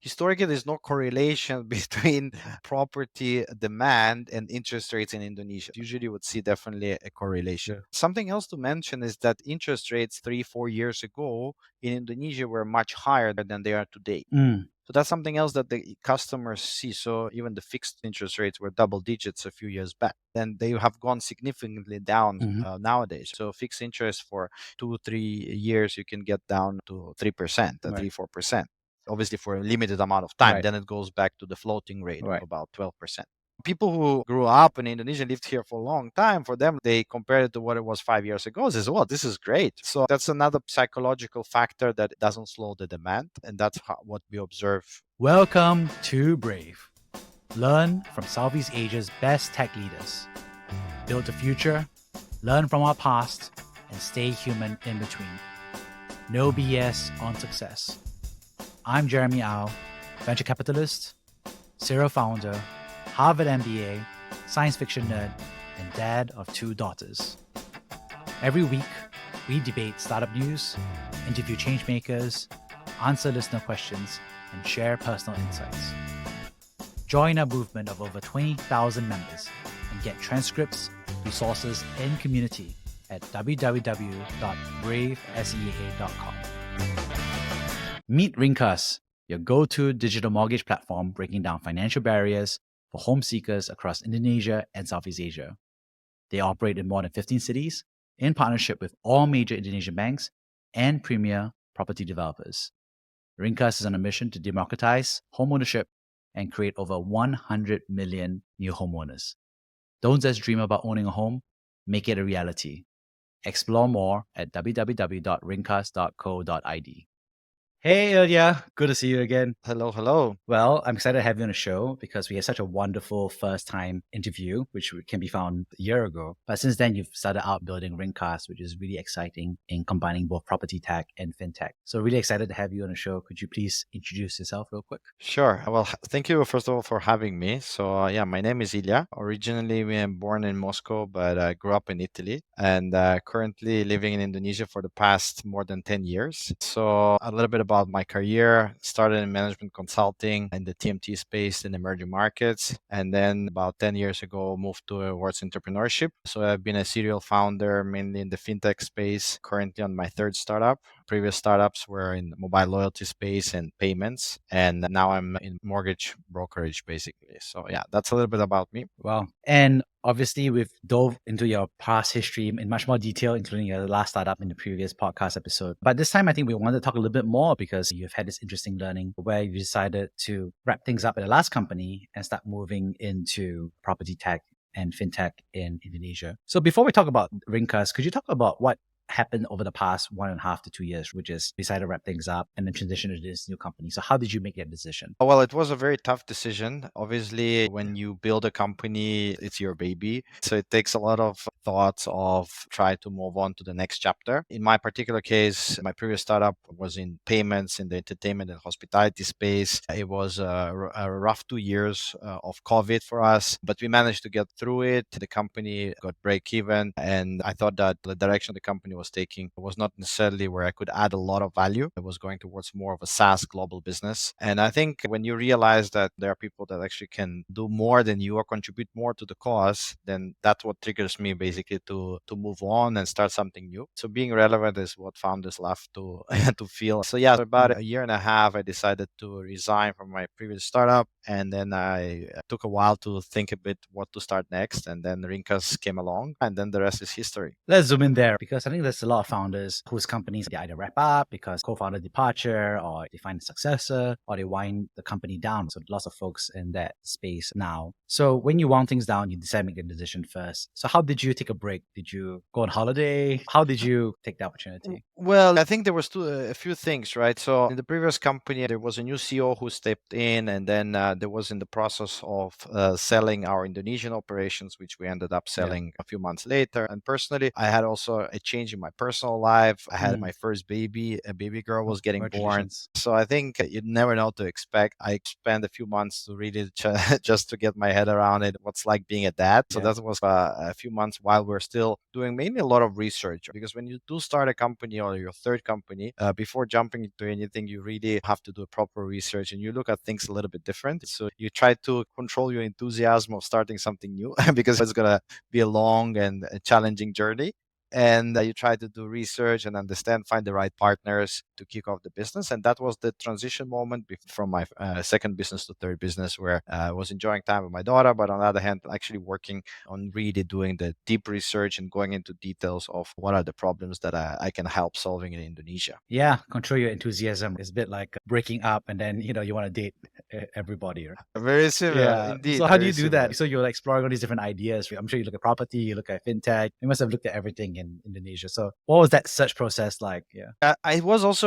Historically, there's no correlation between property demand and interest rates in Indonesia. Usually, you would see definitely a correlation. Yeah. Something else to mention is that interest rates 3-4 years ago in Indonesia were much higher than they are today. Mm. So that's something else that the customers see. So even the fixed interest rates were double digits a few years back. Then they have gone significantly down Mhm. nowadays. So fixed interest for 2-3 years, you can get down to 3%, Right. 3-4%. Obviously for a limited amount of time. Right. Then it goes back to the floating rate of Right. about 12%. People who grew up in Indonesia, lived here for a long time, for them, they compare it to what it was 5 years ago. They say, well, this is great. So that's another psychological factor that doesn't slow the demand. And that's what we observe. Welcome to Brave. Learn from Southeast Asia's best tech leaders. Build the future, learn from our past, and stay human in between. No BS on success. I'm Jeremy Au, venture capitalist, serial founder, Harvard MBA, science fiction nerd, and dad of 2 daughters. Every week, we debate startup news, interview changemakers, answer listener questions, and share personal insights. Join our movement of over 20,000 members and get transcripts, resources, and community at www.bravesea.com. Meet Ringkas, your go-to digital mortgage platform breaking down financial barriers for home seekers across Indonesia and Southeast Asia. They operate in more than 15 cities in partnership with all major Indonesian banks and premier property developers. Ringkas is on a mission to democratize homeownership and create over 100 million new homeowners. Don't just dream about owning a home, make it a reality. Explore more at www.ringkas.co.id. Hey, Ilya, good to see you again. Hello, hello. Well, I'm excited to have you on the show because we had such a wonderful first time interview, which can be found a year ago. But since then, you've started out building Ringkas, which is really exciting in combining both property tech and fintech. So really excited to have you on the show. Could you please introduce yourself real quick? Sure. Well, thank you, first of all, for having me. So, yeah, my name is Ilya. Originally, I'm born in Moscow, but I grew up in Italy and currently living in Indonesia for the past more than 10 years. So, a little bit about my career. Started in management consulting in the TMT space in emerging markets. And then about 10 years ago, moved towards entrepreneurship. So, I've been a serial founder mainly in the fintech space, currently on my third startup. Previous startups were in mobile loyalty space and payments, and now I'm in mortgage brokerage basically. So yeah, that's a little bit about me. Wow. And obviously, we've dove into your past history in much more detail, including your last startup in the previous podcast episode. But this time, I think we wanted to talk a little bit more because you've had this interesting learning where you decided to wrap things up at the last company and start moving into property tech and fintech in Indonesia. So before we talk about Ringkas, could you talk about what happened over the past 1.5 to 2 years, which is decided to wrap things up and then transition to this new company? So how did you make that decision? Well, it was a very tough decision. Obviously, when you build a company, it's your baby. So it takes a lot of thoughts of try to move on to the next chapter. In my particular case, my previous startup was in payments in the entertainment and hospitality space. It was a rough 2 years of COVID for us, but we managed to get through it. The company got break even. And I thought that the direction the company was taking was not necessarily where I could add a lot of value. It was going towards more of a SaaS global business. And I think when you realize that there are people that actually can do more than you or contribute more to the cause, then that's what triggers me basically to move on and start something new. So being relevant is what founders love to to feel. So yeah, about a year and a half, I decided to resign from my previous startup, and then I took a while to think a bit what to start next. And then Ringkas came along, and then the rest is history. Let's zoom in there because I think there's a lot of founders whose companies they either wrap up because co-founder departure or they find a successor or they wind the company down. So lots of folks in that space now. So when you wound things down, you decide to make the decision first. So how did you take a break? Did you go on holiday? How did you take the opportunity? Well, I think there was a few things, right? So in the previous company, there was a new CEO who stepped in, and then there was in the process of selling our Indonesian operations, which we ended up Yeah. selling a few months later. And personally, I had also a change changing my personal life. I had Mm. my first baby, a baby girl Oh, was getting born. congratulations. So I think you never know to expect. I spent a few months to really just to get my head around it, what's like being a dad. So Yeah. that was a few months while we're still doing mainly a lot of research. Because when you do start a company or your third company, before jumping into anything, you really have to do a proper research and you look at things a little bit different. So you try to control your enthusiasm of starting something new because it's going to be a long and a challenging journey. And you try to do research and understand, find the right partners to kick off the business. And that was the transition moment from my second business to third business, where I was enjoying time with my daughter, but on the other hand, actually working on really doing the deep research and going into details of what are the problems that I can help solving in Indonesia. Yeah, control your enthusiasm is a bit like breaking up and then, you want to date everybody. Right? Very similar, Yeah. So indeed, how do very you do that? similar. So you're like exploring all these different ideas. I'm sure you look at property, you look at fintech. You must have looked at everything in Indonesia. So what was that search process like? Yeah. It was also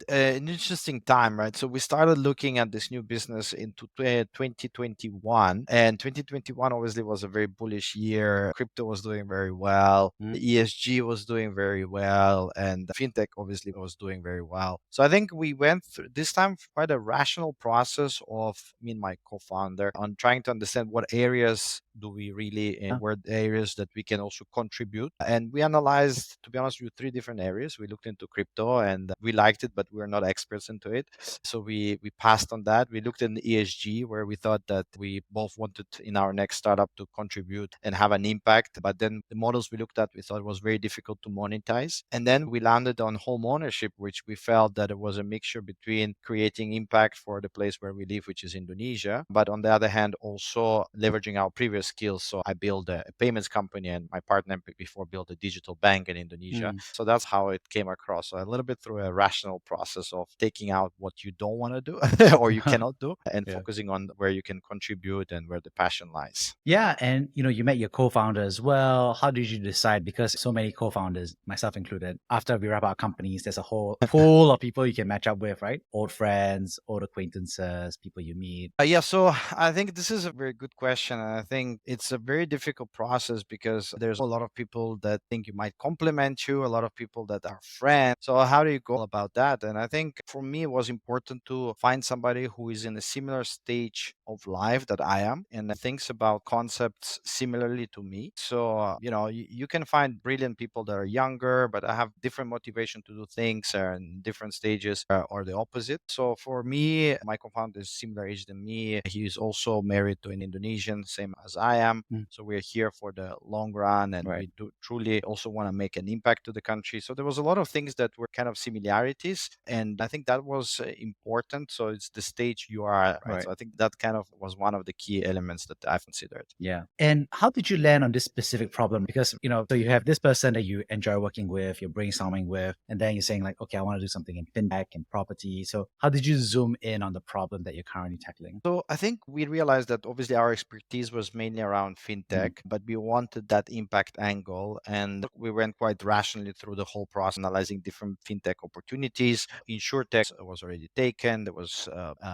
an interesting time, right? So we started looking at this new business into 2021, and 2021 obviously was a very bullish year. Crypto was doing very well, Mm. ESG was doing very well, and fintech obviously was doing very well. So I think we went through this time quite a rational process of me and my co-founder on trying to understand what areas do we really Yeah. were the areas that we can also contribute. And we analyzed, to be honest with you, three different areas. We looked into crypto and we liked it, but we were not experts into it. So we passed on that. We looked in ESG, where we thought that we both wanted in our next startup to contribute and have an impact. But then the models we looked at, we thought it was very difficult to monetize. And then we landed on home ownership, which we felt that it was a mixture between creating impact for the place where we live, which is Indonesia, but on the other hand, also leveraging our previous skills. So I built a payments company, and my partner before built a digital bank in Indonesia. Mm. So that's how it came across. So a little bit through a rational process of taking out what you don't want to do or you cannot do, and Yeah. focusing on where you can contribute and where the passion lies. Yeah, and you met your co-founder as well. How did you decide? Because so many co-founders, myself included, after we wrap our companies, there's a whole pool of people you can match up with, right? Old friends, old acquaintances, people you meet. Yeah, so I think this is a very good question. And I think it's a very difficult process because there's a lot of people that think you might complement you, a lot of people that are friends. So, how do you go about that? And I think for me, it was important to find somebody who is in a similar stage of life that I am and thinks about concepts similarly to me. So, you can find brilliant people that are younger, but I have different motivation to do things in different stages or the opposite. So, for me, my co-founder is similar age than me. He is also married to an Indonesian, same as I am. Mm. So we're here for the long run, and Right. we do truly also want to make an impact to the country. So there was a lot of things that were kind of similarities, and I think that was important. So it's the stage you are at, right? Right. So I think that kind of was one of the key elements that I've considered. Yeah. And how did you land on this specific problem? Because, so you have this person that you enjoy working with, you're brainstorming with, and then you're saying like, okay, I want to do something in fintech and property. So how did you zoom in on the problem that you're currently tackling? So I think we realized that obviously our expertise was mainly around Mm. fintech, but we wanted that impact angle. And we went quite rationally through the whole process, analyzing different fintech opportunities. InsurTech was already taken. There was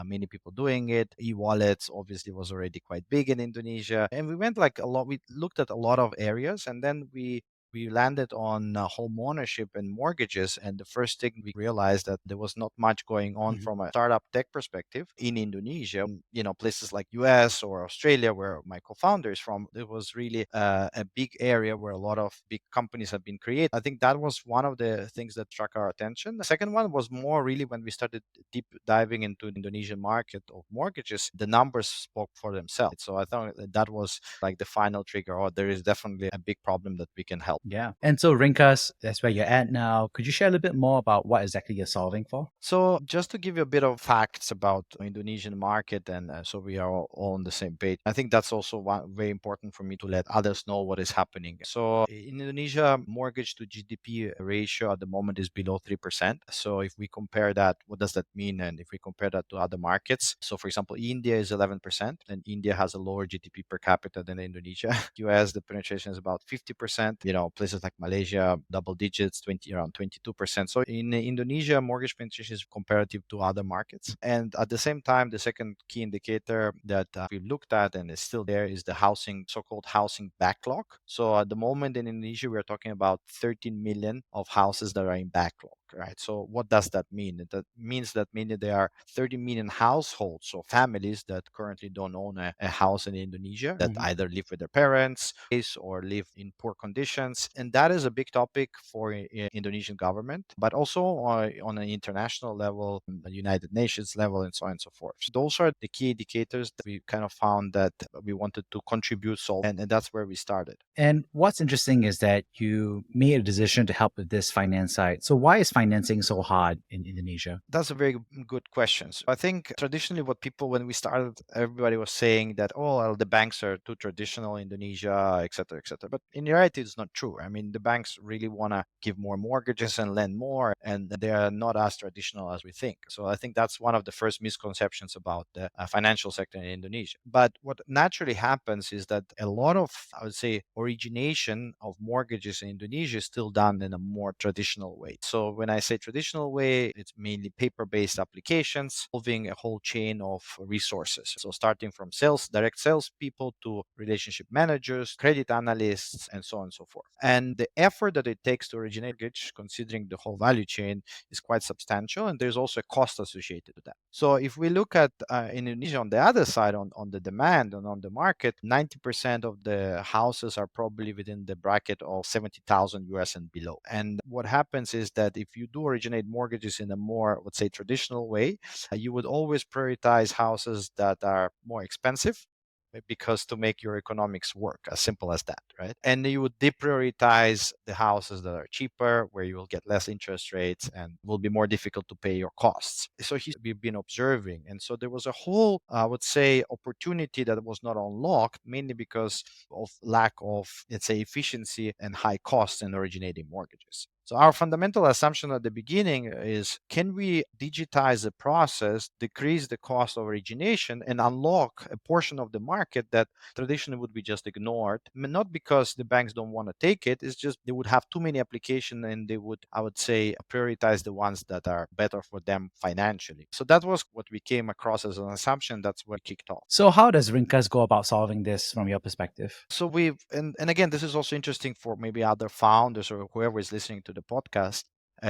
many people doing it. E-wallets obviously was already quite big in Indonesia. And we went like a lot, we looked at a lot of areas, and then we landed on home ownership and mortgages. And the first thing we realized that there was not much going on Mhm. from a startup tech perspective in Indonesia. Places like US or Australia, where my co-founder is from, it was really a big area where a lot of big companies have been created. I think that was one of the things that struck our attention. The second one was more really when we started deep diving into the Indonesian market of mortgages, the numbers spoke for themselves. So I thought that was like the final trigger. Oh, there is definitely a big problem that we can help. Yeah. And so Ringkas, that's where you're at now. Could you share a little bit more about what exactly you're solving for? So, just to give you a bit of facts about Indonesian market, and so we are all on the same page. I think that's also very important for me to let others know what is happening. So, in Indonesia, mortgage to GDP ratio at the moment is below 3%. So, if we compare that, what does that mean? And if we compare that to other markets, so for example, India is 11%, and India has a lower GDP per capita than Indonesia. US, the penetration is about 50%. places like Malaysia, double digits, 20 around 22%. So in Indonesia, mortgage penetration is comparative to other markets. And at the same time, the second key indicator that we looked at and is still there is the housing, so-called housing backlog. So at the moment in Indonesia, we are talking about 13 million of houses that are in backlog, right? So what does that mean? That means that mainly there are 30 million households or families that currently don't own a house in Indonesia, that Mhm. either live with their parents or live in poor conditions. And that is a big topic for Indonesian government, but also on an international level, the United Nations level, and so on and so forth. So those are the key indicators that we kind of found that we wanted to contribute solve, and that's where we started. And what's interesting is that you made a decision to help with this finance side. So why is financing so hard in Indonesia? That's a very good question. So I think traditionally, what people, when we started, everybody was saying that, oh, well, the banks are too traditional in Indonesia, et cetera, et cetera. But in reality, it's not true. I mean, the banks really want to give more mortgages and lend more, and they are not as traditional as we think. So I think that's one of the first misconceptions about the financial sector in Indonesia. But what naturally happens is that a lot of, I would say, origination of mortgages in Indonesia is still done in a more traditional way. So when I say traditional way, it's mainly paper-based applications involving a whole chain of resources. So starting from direct sales people to relationship managers, credit analysts, and so on and so forth. And the effort that it takes to originate a mortgage, considering the whole value chain, is quite substantial. And there's also a cost associated to that. So if we look at Indonesia on the other side, on the demand and on the market, 90% of the houses are probably within the bracket of 70,000 US and below. And what happens is that if you do originate mortgages in a more, let's say, traditional way, you would always prioritize houses that are more expensive, because to make your economics work, as simple as that, right? And you would deprioritize the houses that are cheaper, where you will get less interest rates and will be more difficult to pay your costs. So we've been observing. And so there was a whole, I would say, opportunity that was not unlocked, mainly because of lack of, let's say, efficiency and high costs in originating mortgages. So our fundamental assumption at the beginning is, can we digitize the process, decrease the cost of origination, and unlock a portion of the market that traditionally would be just ignored? I mean, not because the banks don't want to take it, it's just they would have too many applications, and they would, I would say, prioritize the ones that are better for them financially. So that was what we came across as an assumption. That's what kicked off. So how does Ringkas go about solving this from your perspective? So and again, this is also interesting for maybe other founders or whoever is listening to the podcast.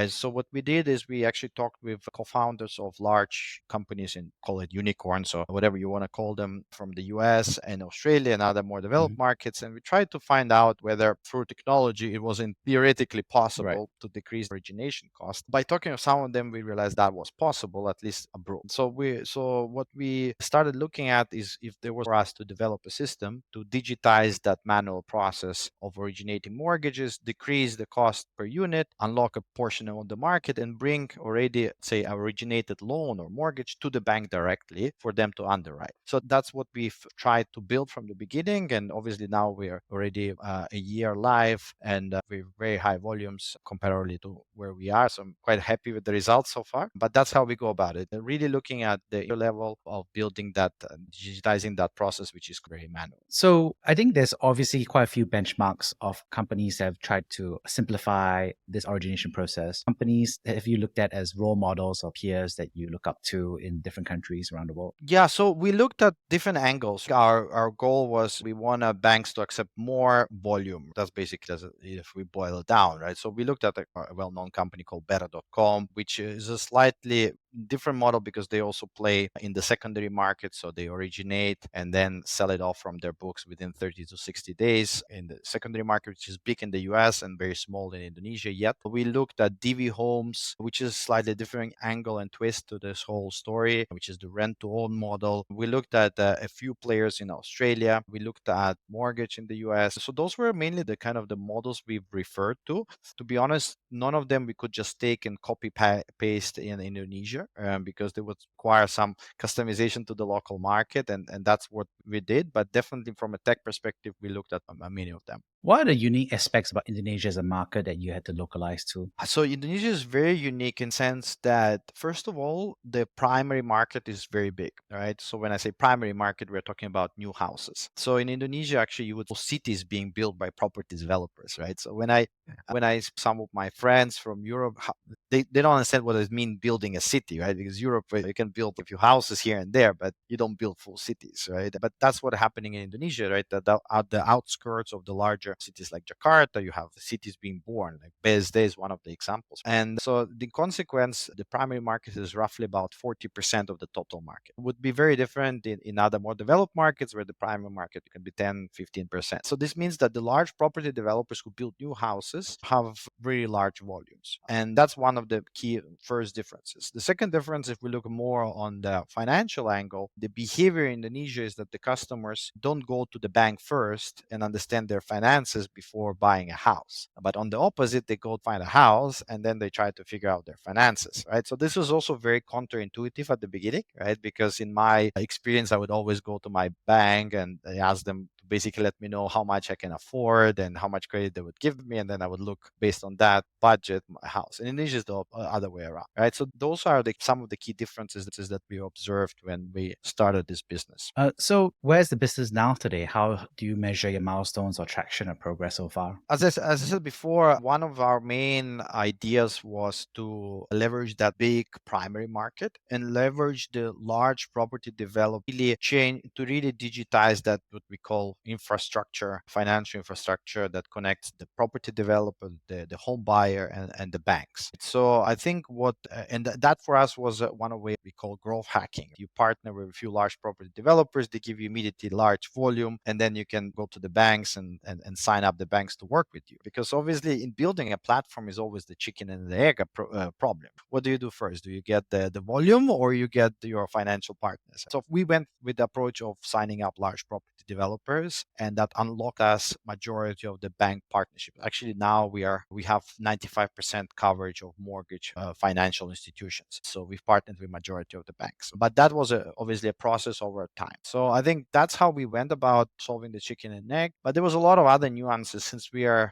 So what we did is we actually talked with co-founders of large companies, and call it unicorns or whatever you want to call them, from the US and Australia and other more developed Mhm. markets. And we tried to find out whether through technology it was theoretically Right. possible to decrease origination cost. By talking to some of them, we realized that was possible, at least abroad. So what we started looking at is if there was for us to develop a system to digitize that manual process of originating mortgages, decrease the cost per unit, unlock a portion of the market, and bring already, say, a originated loan or mortgage to the bank directly for them to underwrite. So that's what we've tried to build from the beginning. And obviously now we are already a year live, and with very high volumes comparatively to where we are. So I'm quite happy with the results so far. But that's how we go about it. Really looking at the level of building that, digitizing that process, which is very manual. So I think there's obviously quite a few benchmarks of companies that have tried to simplify this origination process. Companies that have you looked at as role models or peers that you look up to in different countries around the world? Yeah, so we looked at different angles. Our goal was we want banks to accept more volume. That's basically if we boil it down, right? So we looked at a well-known company called Better.com, which is a slightly different model because they also play in the secondary market. So they originate and then sell it off from their books within 30 to 60 days in the secondary market, which is big in the US and very small in Indonesia yet. We looked at DV Homes, which is a slightly different angle and twist to this whole story, which is the rent to own model. We looked at a few players in Australia. We looked at mortgage in the US. So those were mainly the kind of the models we've referred to. To be honest, none of them we could just take and copy paste in Indonesia. Indonesia, because they would require some customization to the local market, and that's what we did. But definitely from a tech perspective, we looked at many of them. What are the unique aspects about Indonesia as a market that you had to localize to? So Indonesia is very unique in sense that first of all, the primary market is very big, right? So when I say primary market, we're talking about new houses. So in Indonesia, actually, you would cities being built by property developers, right? So when I some of my friends from Europe, they don't understand what it means building a city, right? Because Europe, you can build a few houses here and there, but you don't build full cities, right? But that's what's happening in Indonesia, right? That at the outskirts of the larger cities like Jakarta, you have the cities being born. Like BSD is one of the examples. And so the consequence, the primary market is roughly about 40% of the total market. It would be very different in other more developed markets where the primary market can be 10, 15%. So this means that the large property developers who build new houses have very large volumes. And that's one of the key first differences. The second difference, if we look more on the financial angle, the behavior in Indonesia is that the customers don't go to the bank first and understand their finances before buying a house. But on the opposite, they go find a house and then they try to figure out their finances, right? So this was also very counterintuitive at the beginning, right? Because in my experience, I would always go to my bank and I ask them to basically let me know how much I can afford and how much credit they would give me. And then I would look based on that budget my house. And in Indonesia is the other way around, right? So those are some of the key differences that we observed when we started this business. So where's the business now today? How do you measure your milestones or traction or progress so far? As I said before, one of our main ideas was to leverage that big primary market and leverage the large property develop really change to really digitize that what we call infrastructure, financial infrastructure that connects the property developer, the home buyer, and the banks. So I think that for us was one of what we call growth hacking. You partner with a few large property developers, they give you immediately large volume, and then you can go to the banks and sign up the banks to work with you. Because obviously, in building a platform is always the chicken and the egg problem. What do you do first? Do you get the volume or you get your financial partners? So we went with the approach of signing up large property developers, and that unlocked us majority of the bank partnership. Actually, now we have 95% coverage of mortgage financial institutions. So we've partnered with majority of the banks. But that was obviously a process over time. So I think that's how we went about solving the chicken and egg. But there was a lot of other nuances since we had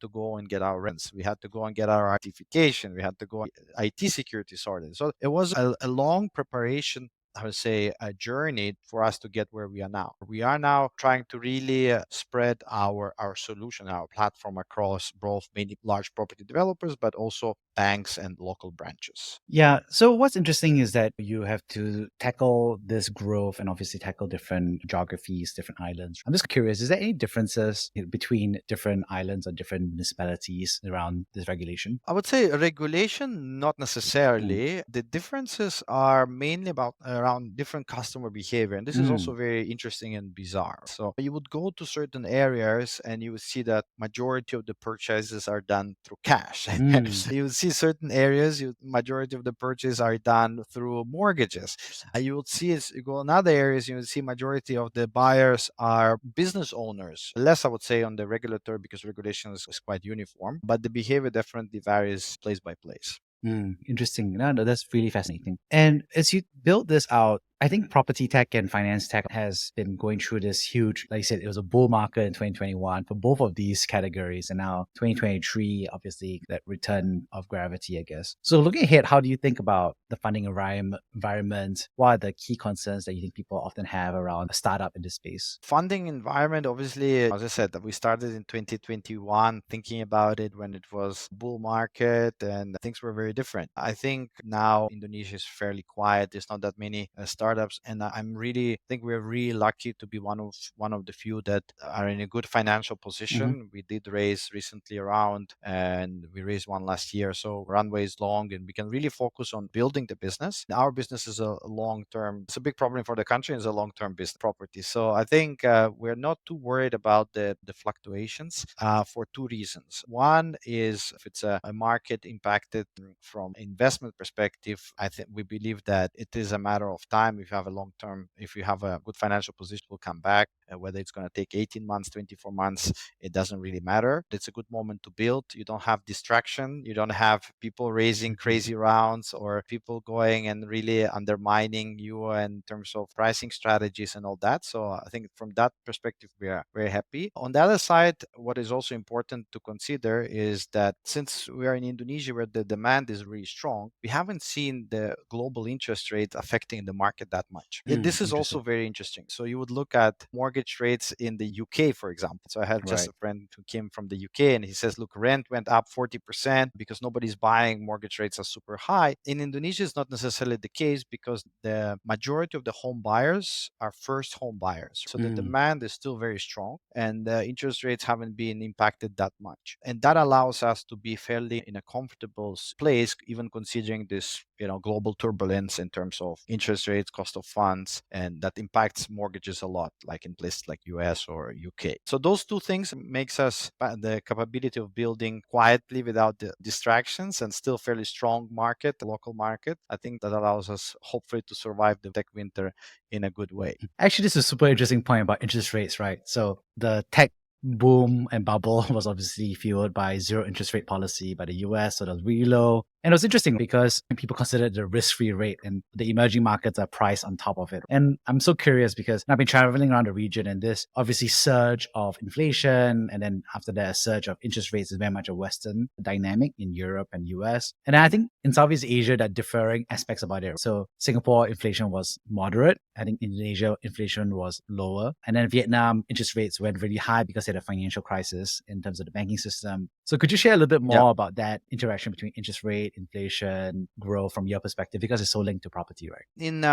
to go and get our rents, we had to go and get our certification, we had to go IT security sorted. So it was a long preparation, I would say, a journey for us to get where we are now. We are now trying to really spread our solution, our platform across both many large property developers, but also banks and local branches. Yeah. So what's interesting is that you have to tackle this growth and obviously tackle different geographies, different islands. I'm just curious, is there any differences between different islands or different municipalities around this regulation? I would say regulation, not necessarily. The differences are mainly about around different customer behavior. And this is also Mm. very interesting and bizarre. So you would go to certain areas and you would see that majority of the purchases are done through cash. Mm. You would see certain areas, majority of the purchases are done through mortgages. You would see you go in other areas, you would see majority of the buyers are business owners. Less, I would say, on the regulatory because regulation is quite uniform, but the behavior definitely varies place by place. Interesting. No, that's really fascinating. And as you build this out, I think property tech and finance tech has been going through this huge, like you said, it was a bull market in 2021 for both of these categories. And now 2023, obviously, that return of gravity, I guess. So looking ahead, how do you think about the funding environment? What are the key concerns that you think people often have around a startup in this space? Funding environment, obviously, as I said, that we started in 2021 thinking about it when it was bull market and things were very different. I think now Indonesia is fairly quiet. There's not that many startups, and I'm really think we're really lucky to be one of the few that are in a good financial Hmm. position. We did raise recently around, and we raised one last year, so runway is long, and we can really focus on building the business. Our business is a long term. It's a big problem for the country. It's a long term business property. So I think we're not too worried about the fluctuations for two reasons. One is if it's a market impacted from investment perspective, I think we believe that it is a matter of time if you have a long term, if you have a good financial position, will come back. Whether it's going to take 18 months, 24 months, it doesn't really matter. It's a good moment to build. You don't have distraction. You don't have people raising crazy rounds or people going and really undermining you in terms of pricing strategies and all that. So I think from that perspective, we are very happy. On the other side, what is also important to consider is that since we are in Indonesia where the demand is really strong, we haven't seen the global interest rate affecting the market that much. This is also very interesting. So you would look at mortgage rates in the UK, for example. So I had just a friend who came from the UK and he says, look, rent went up 40% because nobody's buying, mortgage rates are super high. In Indonesia, it's not necessarily the case because the majority of the home buyers are first home buyers. So the demand is still very strong and interest rates haven't been impacted that much. And that allows us to be fairly in a comfortable place, even considering this, global turbulence in terms of interest rates, cost of funds, and that impacts mortgages a lot, like in places like US or UK. So those two things makes us the capability of building quietly without the distractions and still fairly strong market, the local market. I think that allows us hopefully to survive the tech winter in a good way. Actually, this is a super interesting point about interest rates, right? So the tech boom and bubble was obviously fueled by zero interest rate policy by the US, so that was really low. And it was interesting because people considered the risk-free rate and the emerging markets are priced on top of it. And I'm so curious because I've been traveling around the region and this obviously surge of inflation and then after that a surge of interest rates is very much a Western dynamic in Europe and US. And I think in Southeast Asia, there are differing aspects about it. So Singapore inflation was moderate. I think Indonesia inflation was lower. And then Vietnam interest rates went really high because they had a financial crisis in terms of the banking system. So could you share a little bit more about that interaction between interest rate, inflation, growth from your perspective, because it's so linked to property, right? In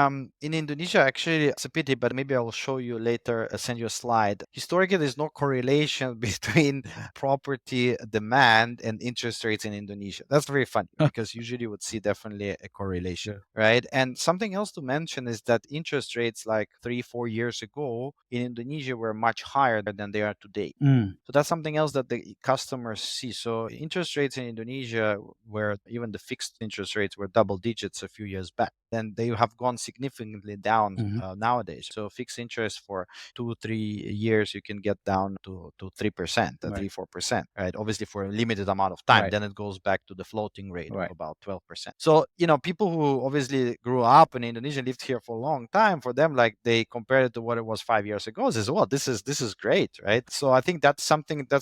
Indonesia, actually, it's a pity, but maybe I will show you later, send you a slide. Historically, there's no correlation between property demand and interest rates in Indonesia. That's very funny because usually you would see definitely a correlation, right? And something else to mention is that interest rates like 3-4 years ago in Indonesia were much higher than they are today. So that's something else that the customers see. So interest rates in Indonesia, where even the fixed interest rates were double digits a few years back, then they have gone significantly down nowadays. So fixed interest for 2-3 years, you can get down to 3%, 3-4%, right? Obviously for a limited amount of time. Then it goes back to the floating rate of about 12%. So, people who obviously grew up in Indonesia, lived here for a long time, for them, like they compare it to what it was 5 years ago, says, well, this is great, right? So I think that's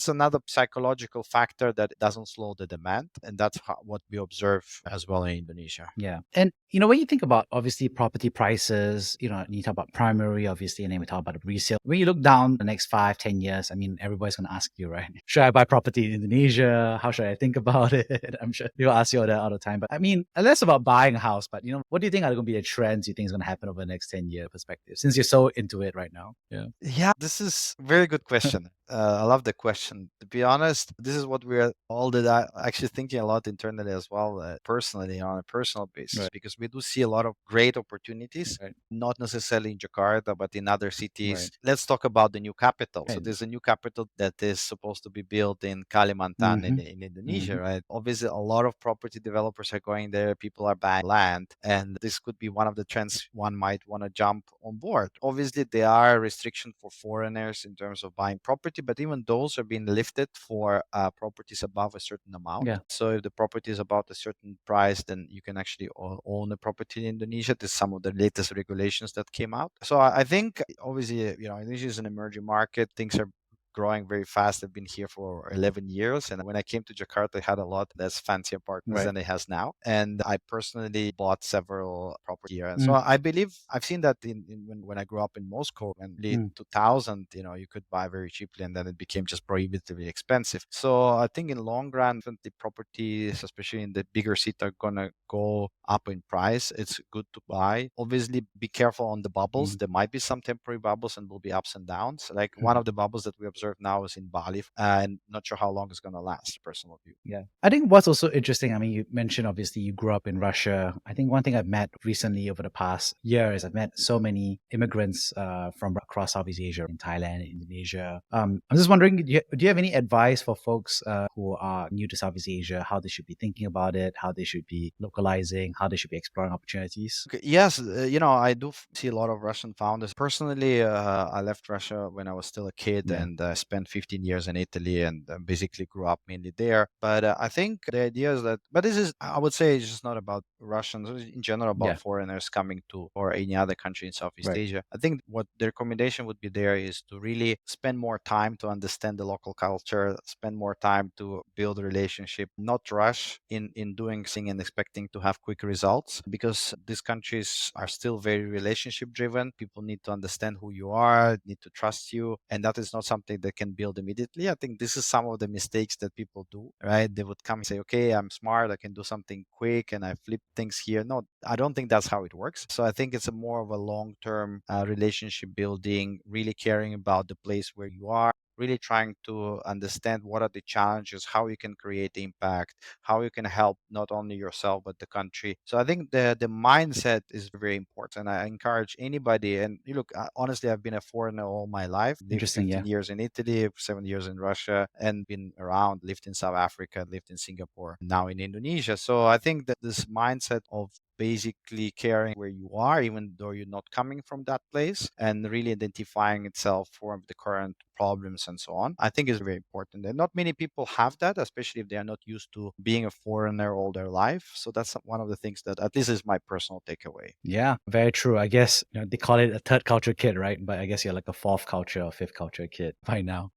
another psychological factor that doesn't slow the demand. And that's what we observe as well in Indonesia. Yeah. And, when you think about obviously property prices, you talk about primary, obviously, and then we talk about resale. When you look down the next 5-10 years, I mean, everybody's going to ask you, right? Should I buy property in Indonesia? How should I think about it? I'm sure they'll ask you all that all the time. But I mean, less about buying a house, but, what do you think are going to be the trends you think is going to happen over the next 10-year perspective, since you're so into it right now? Yeah, this is a very good question. I love the question. To be honest, this is what we're all actually thinking a lot internally as well, personally, on a personal basis, because we do see a lot of great opportunities, not necessarily in Jakarta, but in other cities. Let's talk about the new capital. So there's a new capital that is supposed to be built in Kalimantan in Indonesia, right? Obviously, a lot of property developers are going there. People are buying land, and this could be one of the trends one might want to jump on board. Obviously, there are restrictions for foreigners in terms of buying property, but even those are being lifted for properties above a certain amount. So if the property is about a certain price, then you can actually own a property in Indonesia. This is some of the latest regulations that came out. So I think obviously, Indonesia is an emerging market. Things are growing very fast. I've been here for 11 years. And when I came to Jakarta, I had a lot less fancy apartments than it has now. And I personally bought several properties here. And so I believe I've seen that when I grew up in Moscow in the 2000, you could buy very cheaply and then it became just prohibitively expensive. So I think in long run, the properties, especially in the bigger city, are going to go up in price. It's good to buy. Obviously, be careful on the bubbles. There might be some temporary bubbles and will be ups and downs. Like one of the bubbles that we observe now is in Bali, and not sure how long it's going to last, personal view. Yeah. I think what's also interesting, I mean, you mentioned obviously you grew up in Russia. I think one thing I've met recently over the past year is I've met so many immigrants from across Southeast Asia, in Thailand, Indonesia. I'm just wondering, do you have any advice for folks who are new to Southeast Asia, how they should be thinking about it, how they should be localizing, how they should be exploring opportunities? Okay, yes, I do see a lot of Russian founders. Personally, I left Russia when I was still a kid Yeah. and spent 15 years in Italy and basically grew up mainly there. But I think the idea is that, but this is, I would say, it's just not about Russians, it's in general about Yeah. foreigners coming to or any other country in Southeast Right. Asia. I think what the recommendation would be there is to really spend more time to understand the local culture, spend more time to build a relationship, not rush in doing thing and expecting to have quick results, because these countries are still very relationship driven. People need to understand who you are, need to trust you, and that is not something they can build immediately. I think this is some of the mistakes that people do, right? They would come and say, okay, I'm smart, I can do something quick and I flip things here. No, I don't think that's how it works. So I think it's a more of a long-term relationship building, really caring about the place where you are, really trying to understand what are the challenges, how you can create impact, how you can help not only yourself but the country. So I think the mindset is very important. I encourage anybody. And you look, honestly, I've been a foreigner all my life. Lived Interesting. 15 Yeah. years in Italy, 7 years in Russia, and been around. Lived in South Africa, lived in Singapore, now in Indonesia. So I think that this mindset of basically caring where you are, even though you're not coming from that place, and really identifying itself for the current problems and so on, I think is very important. And not many people have that, especially if they are not used to being a foreigner all their life. So that's one of the things that at least is my personal takeaway. Yeah, very true. I guess they call it a third culture kid, right? But I guess you're like a fourth culture or fifth culture kid by now.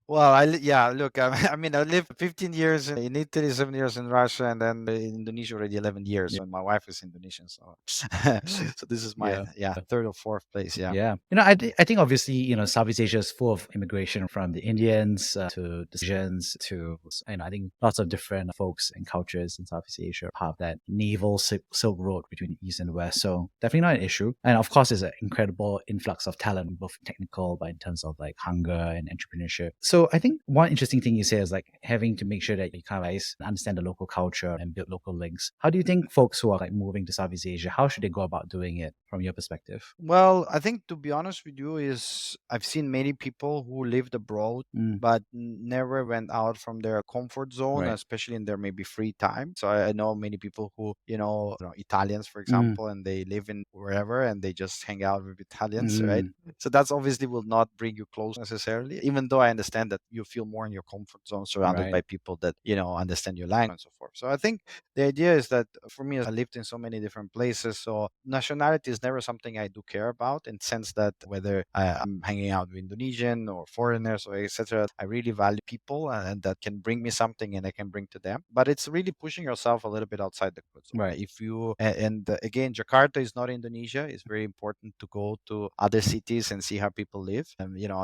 Well, yeah, look, I mean, I lived 15 years in Italy, 7 years in Russia, and then in Indonesia already 11 years. Yeah. And my wife is Indonesian, so so this is my Yeah. third or fourth place. Yeah. Yeah. I think obviously, Southeast Asia is full of immigration from the Indians to the Asians to, I think lots of different folks and cultures in Southeast Asia have that naval Silk Road between the East and the West. So definitely not an issue. And of course, there's an incredible influx of talent, both technical, but in terms of like hunger and entrepreneurship. So I think one interesting thing you say is like having to make sure that you kind of understand the local culture and build local links. How do you think folks who are like moving to Southeast Asia, how should they go about doing it from your perspective? Well, I think to be honest with you, is I've seen many people who lived abroad Mm, but never went out from their comfort zone, right. especially in their maybe free time. So I know many people who, Italians, for Mm, example, and they live in wherever and they just hang out with Italians, right? mm, So that's obviously will not bring you close necessarily, even though I understand that you feel more in your comfort zone surrounded right. by people that, understand your language and so forth. So I think the idea is that for me, I lived in so many different places. So nationality is never something I do care about, in the sense that whether I'm hanging out with Indonesian or foreigners or etc., I really value people and that can bring me something and I can bring to them. But it's really pushing yourself a little bit outside the comfort zone. Right. If you and Again, Jakarta is not Indonesia. It's very important to go to other cities and see how people live.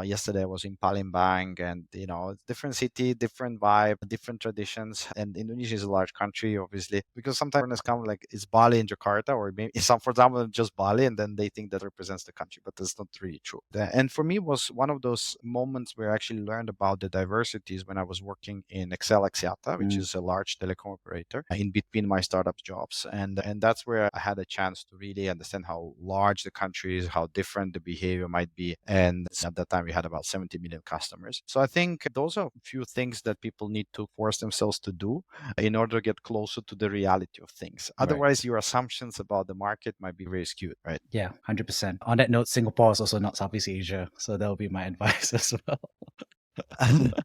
Yesterday I was in Palembang, and it's different city, different vibe, different traditions. And Indonesia is a large country, obviously, because sometimes foreigners come like, it's Bali in Jakarta, or maybe some, for example, just Bali, and then they think that represents the country, but that's not really true. And for me, it was one of those moments where I actually learned about the diversities when I was working in Excel Axiata, which Mm, is a large telecom operator, in between my startup jobs, and that's where I had a chance to really understand how large the country is, how different the behavior might be, and at that time we had about 70 million customers. So I think those are a few things that people need to force themselves to do in order to get closer to the reality of things. right. Otherwise, your assumptions about the market might be very skewed, right? Yeah, 100%. On that note, Singapore is also not Southeast Asia. So that will be my advice as well.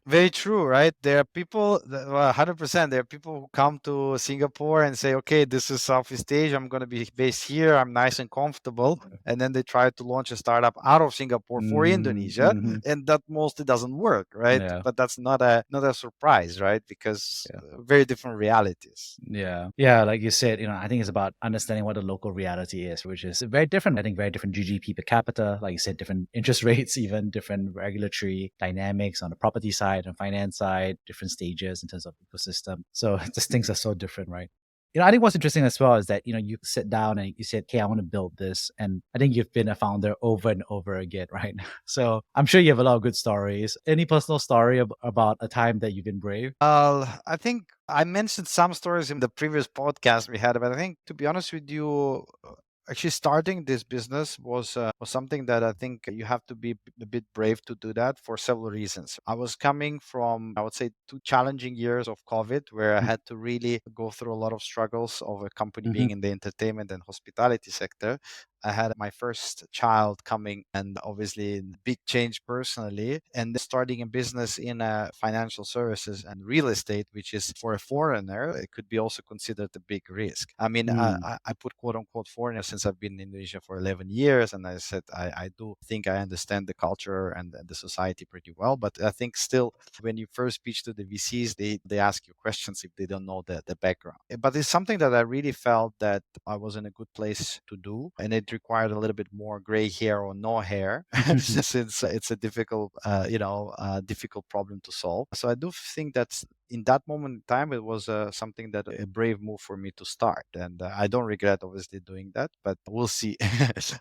Very true, right? There are people, 100%. There are people who come to Singapore and say, okay, this is Southeast Asia. I'm going to be based here. I'm nice and comfortable. And then they try to launch a startup out of Singapore for Hmm. Indonesia. Hmm. And that mostly doesn't work, right? Yeah. But that's not a surprise, right? Because Yeah. very different realities. Yeah. Yeah. Like you said, I think it's about understanding what the local reality is, which is very different. I think very different GDP per capita, like you said, different interest rates, even different regulatory dynamics on the property side and finance side, different stages in terms of ecosystem. So just things are so different, right? I think what's interesting as well is that, you sit down and you said, okay, I want to build this. And I think you've been a founder over and over again, right? So I'm sure you have a lot of good stories. Any personal story about a time that you've been brave? I think I mentioned some stories in the previous podcast we had, but I think, to be honest with you, Actually, starting this business was something that I think you have to be a bit brave to do that for several reasons. I was coming from, I would say, 2 challenging years of COVID, where I had to really go through a lot of struggles of a company Mm-hmm. being in the entertainment and hospitality sector. I had my first child coming, and obviously big change personally, and then starting a business in financial services and real estate, which is for a foreigner, it could be also considered a big risk. I mean, Mm. I put quote unquote foreigner since I've been in Indonesia for 11 years, and I said I do think I understand the culture and the society pretty well, but I think still when you first pitch to the VCs, they ask you questions if they don't know the background. But it's something that I really felt that I was in a good place to do, and it required a little bit more gray hair or no hair, since it's a difficult, difficult problem to solve. So I do think that's in that moment in time, it was something that a brave move for me to start, and I don't regret obviously doing that. But we'll see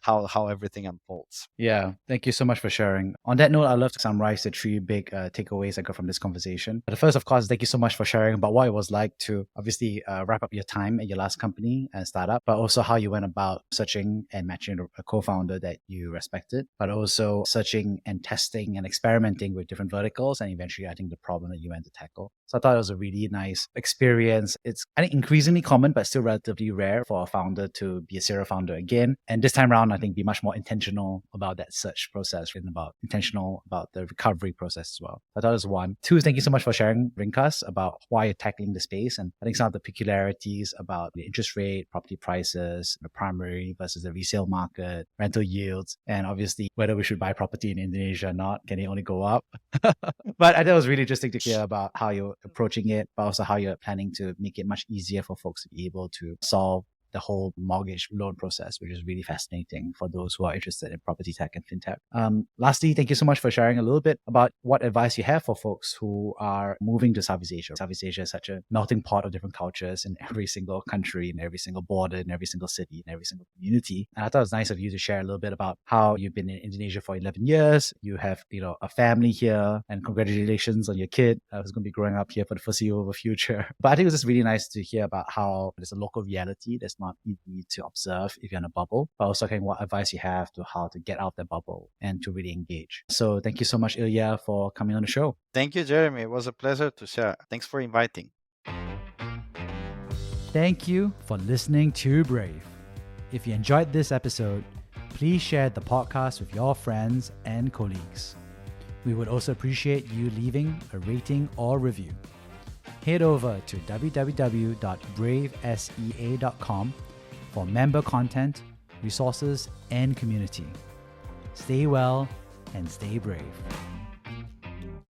how everything unfolds. Yeah, thank you so much for sharing. On that note, I'd love to summarize the three big takeaways I got from this conversation. The first, of course, thank you so much for sharing about what it was like to obviously wrap up your time at your last company and startup, but also how you went about searching and matching a co-founder that you respected, but also searching and testing and experimenting with different verticals and eventually I think the problem that you went to tackle. So I thought it was a really nice experience. It's, I think, increasingly common, but still relatively rare for a founder to be a serial founder again. And this time around, I think be much more intentional about that search process and intentional about the recovery process as well. I thought it was one. Two, thank you so much for sharing, Ringkas, about why you're tackling the space. And I think some of the peculiarities about the interest rate, property prices, the primary versus the resale market, rental yields, and obviously whether we should buy property in Indonesia or not. Can it only go up? But I thought it was really interesting to hear about how you're approaching it, but also how you're planning to make it much easier for folks to be able to solve the whole mortgage loan process, which is really fascinating for those who are interested in property tech and fintech. Lastly, thank you so much for sharing a little bit about what advice you have for folks who are moving to Southeast Asia. Southeast Asia is such a melting pot of different cultures in every single country, in every single border, in every single city, in every single community. And I thought it was nice of you to share a little bit about how you've been in Indonesia for 11 years. You have, a family here, and congratulations on your kid who's going to be growing up here for the foreseeable future. But I think it was just really nice to hear about how there's a local reality that's not easy to observe if you're in a bubble, but also what advice you have to how to get out of the bubble and to really engage. So thank you so much, Ilya, for coming on the show. Thank you, Jeremy. It was a pleasure to share. Thanks for inviting. Thank you for listening to Brave. If you enjoyed this episode, please share the podcast with your friends and colleagues. We would also appreciate you leaving a rating or review. Head over to www.bravesea.com for member content, resources, and community. Stay well and stay brave.